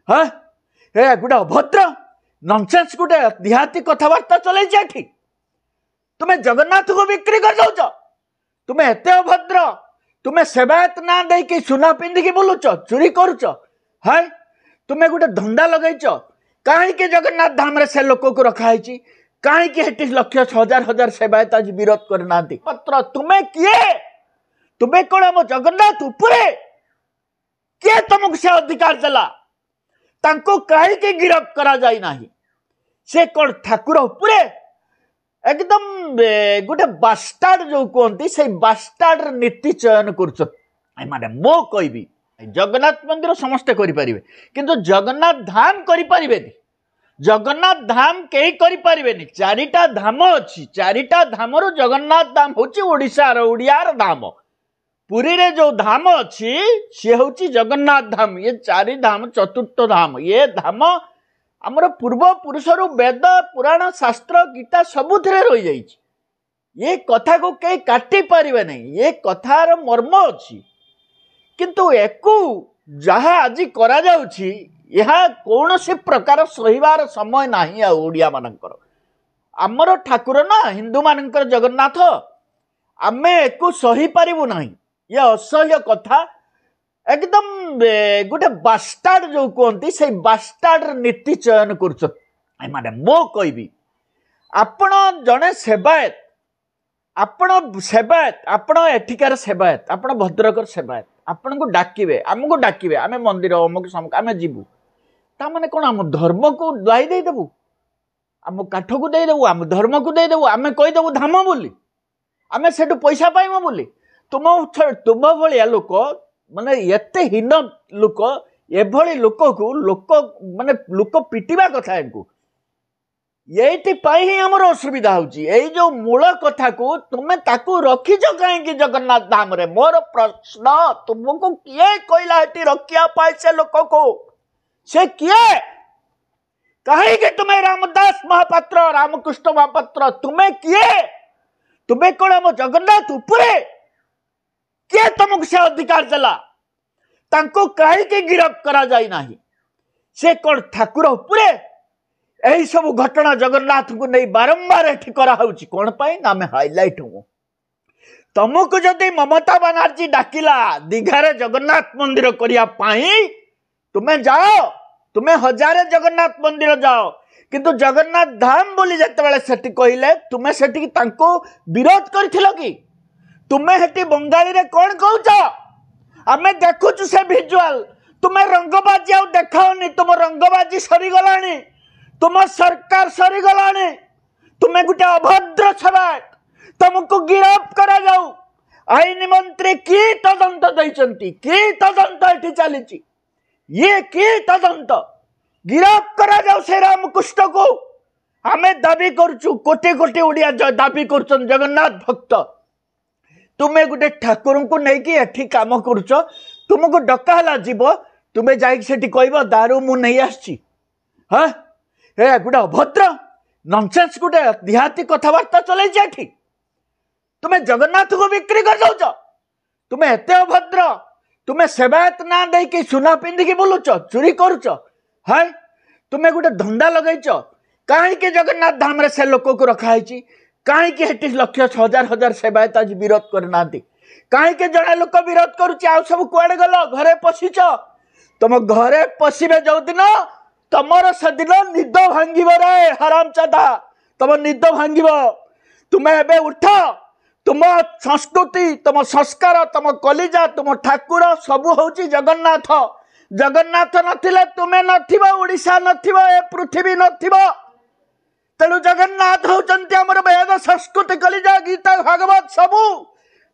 हाँ हे गोटे अभद्र नॉनसेंस गोटे देहाती कथबार्ता चलई तुम्हें जगन्नाथ को बिक्री कर दौच तुम्हें एत अभद्र तुम्हें सेवायत ना दे सुना पिंधिकी बुलुच चोरी करुच है तुम्हें गोटे धंदा लगेच कहीं जगन्नाथ धाम रे से लोक को रखाई कहीं लक्ष हजार हजार सेवायत आज विरोध करना पत्र तुम्हें किए तुम्हें कौन आम जगन्नाथ उपरे किए तुमको से अधिकार देला तांको कहीं गिरफ्त करा जाई नाही से कौन ठाकुर उपरे एकदम गोटे बास्टार्ड जो कहते से बास्टार्ड नीति चयन कर मो कहबी जगन्नाथ मंदिर समस्ते करें किंतु जगन्नाथ धाम करें जगन्नाथ धाम कहीं करें चारिटा धाम अच्छी चारिटा धाम जगन्नाथ धाम हूँ ओडिशार ओडियार धाम पुरी रे जो धाम अच्छी सी हूँ जगन्नाथ धाम ये चारि धाम चतुर्थ धाम ये धाम आमर पूर्व पुरुषर वेद पुराण शास्त्र गीता सबुथिरे रही जाइए ये कथा को कहीं काटी पारे नहीं ये कथार मर्म अच्छी किंतु एकु जहाँ आज करा जाउछि यह कौन से प्रकार सहिबार समय नहीं ओडिया मानकर आमर ठाकुर ना हिंदू मानकर जगन्नाथ आमे एकु सही पारिबु नहीं ये असह्य कथा एकदम गोटे बास्टार्ड जो कहते से बास्टार्ड नीति चयन कर मो कहबी आपण जड़े सेवायत आपण सेवायत आपण एठिकार सेवायत आपण भद्रकर सेवायत आपण को डाकिबे आमको डाकिबे आमे मंदिर अमुक समक आमे जीवु ता माने कोन आम धर्म को दाई दे देबु आम काठ को दे देबु आम धर्म को दे देबु आमे कहि देबु धाम बोली आमे सेटु पैसा पाइमु बोली तुम भलिया लोक माने एते हीन लोक एभली लोक को लोक माने लोक पिटिबा कथा इनको यही ही आमर असुविधा होची जो मूल कथा को तुम्हें ताकू रखीच कहीं जगन्नाथ धाम रे मोर प्रश्न तुमको किए कहला हेटी रखिया पाए से लोक को से किए कहीं तुम्हें रामदास महापात्र रामकृष्ण महापात्र तुम्हें किए तुम्हें कौन आम जगन्नाथ उपरे किए तुमको से अधिकार देला तांको कहीं गिरफ्त करा जाई नाही से कौन ठाकुर उपरे यही सब घटना जगन्नाथ को नहीं बारंबार एठी करा होची कोन पाई ना मैं हाईलाइट हूँ तुमको जदि ममता बनर्जी डाकिला दीघारे जगन्नाथ मंदिर करिया पाई तुम्हें जाओ तुम्हें हजारे जगन्नाथ मंदिर जाओ किंतु जगन्नाथ धाम बोली जते सेठी कहले तुम्हें सेठी तांको विरोध करथिलो कि तुम्हें हेटी बंगाली रे कोन कहउछ आमे देखुछु से विजुअल तुम्हें रंगबाजी आउ देखाओनी तुम रंगबाजी सरी गलानी तुम सरकार सरीगलाने तुम्हें गोटे अभद्र सेवायत तुमको गिरफ्त करा जाऊ आईन मंत्री कि तदंत देइचंती कि तदंत एठी चली ये कि तदंत गिरफ्त करा जाऊ से रामकृष्ण को आमे दाबी करचु कोटी कोटी ओडिया दाबी करछन जगन्नाथ भक्त तुम्हें गोटे ठाकुर को नहीं एठी काम करुच तुमको डका हला जीव तुम्हें जाई सेठी कहबो दारू मु नहीं आछि हाँ हे गोटे अभद्र नॉनसेंस गोटे देहाती कथबार्ता चलई तुम्हें जगन्नाथ को बिक्री कर दौच तुम्हें एत अभद्र तुम्हें सेवायत ना दे सुना पिंधिकी बुलुच चोरी करुच है तुम्हें गोटे धंदा लगेच कहीं जगन्नाथ धाम रे से लोक को रखाई कहीं लक्ष हजार हजार सेवायत आज विरोध करना कहीं जड़े लोक विरोध करुच्च आ सब कुआड़े गल घरे पशिच तुम घरे पशिबे जो दिन तमर से दिन निद भांगिब रे हराम चादा तुम निद भांगिब तुम्हें एबे उठ तुम संस्कृति तुम संस्कार तुम कलिजा तुम ठाकुर सबू हूँ जगन्नाथ जगन्नाथ नथिले तुम्हें नथिबो ओडिशा नथिबो ए पृथ्वी नथिबो तेणु जगन्नाथ होचंती हमर वेद संस्कृति कलिजा गीता भागवत सबू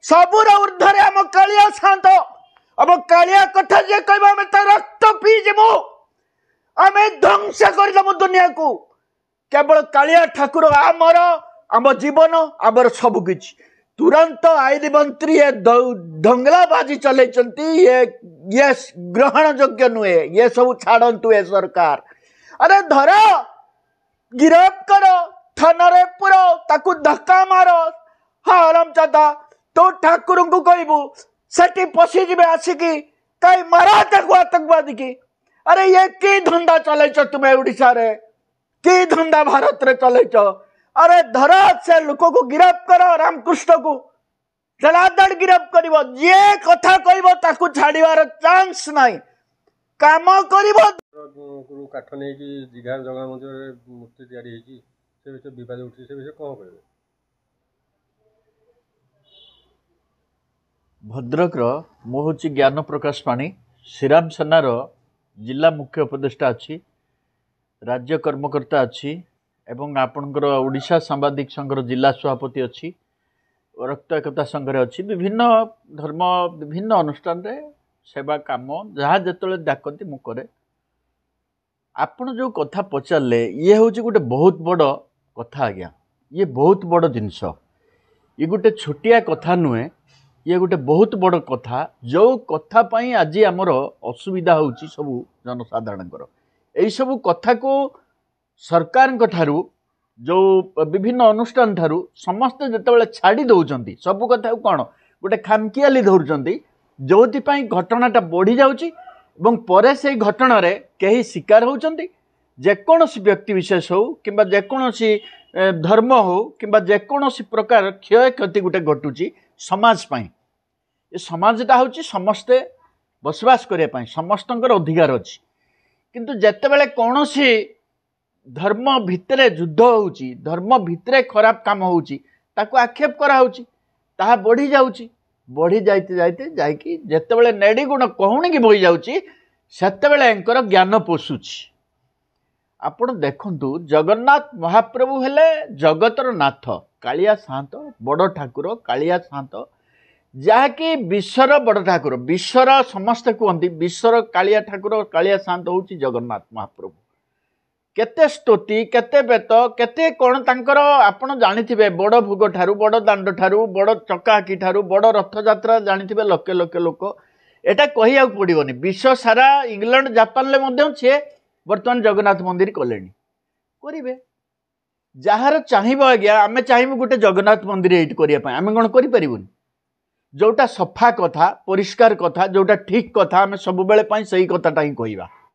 सबूर ऊर्ध्वरे आम कालिया शांत अब कालिया कथा जे कहबा में त रक्त पी जेमु आमे ध्वंस करदमु दुनिया को केवल कालिया ठाकुर आमर आम जीवन आमर सब किछि तुरंत आईन मंत्री ये दंगलाबाजी चलैचंती ये ग्रहण योग्य नुहे ये सब छाड़ंतु ए सरकार अरे धर गिरफ्त कर थाना पुरो ताकू धक्का मार हाँ आराम चादा तो ठाकुर को कहबू सेठी पशिजे आसिकी कई मारा ताकू आतंकवादी की अरे ये की धंदा चलैछ तुम्हें उड़ीसा रे, की धंदा भारत रे चलैछ? अरे धर से लोक को गिरफ्त कर, रामकृष्ण को चलादड़ गिरफ्त कर, जे कथा कहब ताकू छाड़िबार चांस नाही, काम करिबो। काठ नहीं कि दीघा जगह मंदिर मूर्ति तैयारी होती से विषय विवाद उठी, से विषय कौन कहे? भद्रक मु हूँ ज्ञान प्रकाश पाणी, श्रीराम सेनार जिला मुख्य उपदेष्टा अच्छी, राज्य कर्मकर्ता अच्छी, एवं आपणकर ओडिशा सांबादिक संघर जिला सभापति अच्छी, रक्त एकता संघरे अच्छी, विभिन्न धर्म विभिन्न अनुष्ठान रे सेवा काम जहाँ जो डाकती मु करे। आपण जो कथा पचारे ये हूँ गोटे बहुत बड़ कथा आज्ञा, ये बहुत बड़ जिनस, ये गोटे छोटिया कथा नुहे, ये गोटे बहुत बड़ कथा। जो कथा पाई आज आमर असुविधा होची सबू जनसाधारण यही सबू कथा को सरकार ठारू जो विभिन्न अनुष्ठान ठारू समस्ते जितेबाला छाड़ी दौरान सबू कथा कौन गोटे खामखियाली धरुंच, जो घटनाटा बढ़ी जाउची एवं परे से घटना रे कहीं शिकार होउचंती। जेकोसी व्यक्ति विशेष हो किंबा जेकोसी धर्म हो किंबा जेकोसी प्रकार क्षय क्षति गोटे घटुची समाज पाई, ये समाजटा होची समस्ते बसवास करने समस्तंकर अधिकार अच्छी, किंतु जेतेबेले कौनसी धर्म भितरे युद्ध होउची, धर्म भितरे खराब काम होउची, ताको आक्षेप करा होउची, ताहा बढ़ी जाउची, बढ़ी जाइते जाइते जाइकी जेतेबेले नेडी गुण कहूणी की बोई जाउची सेतेबेले एंकर ज्ञान पोषुची। आपण देखंतु जगन्नाथ महाप्रभु हेले जगतर नाथ, कालिया सात बड़ ठाकुर, कालिया सात जहाँकि विश्वर बड़ ठाकुर, विश्वर समस्ते कहते विश्वर कालिया ठाकुर, कालिया शांत हूँ जगन्नाथ महाप्रभु। केते स्तुति केते बेत केते कौन तांकर आपण जानिथिबे, बड़ भोग ठारू, बड़ दांड ठारू, बड़ चकाकी ठारू, बड़ रथयात्रा जानिथिबे, लके लके लोक एटा कहिया पड़िबनी। विश्व सारा इंग्लैंड जापान ले मध्यम छे वर्तमान जगन्नाथ मंदिर कलेनी करिवे। जार चाहिबो आज्ञा आमे चाहिबो गोटे जगन्नाथ मंदिर एट करिया पय, आमे कोन करि परिबोनी? जोटा सफा कथा परिष्कार कथा जोटा ठीक कथा आमे सब बेले पय सही कथाटा ही कहिबा।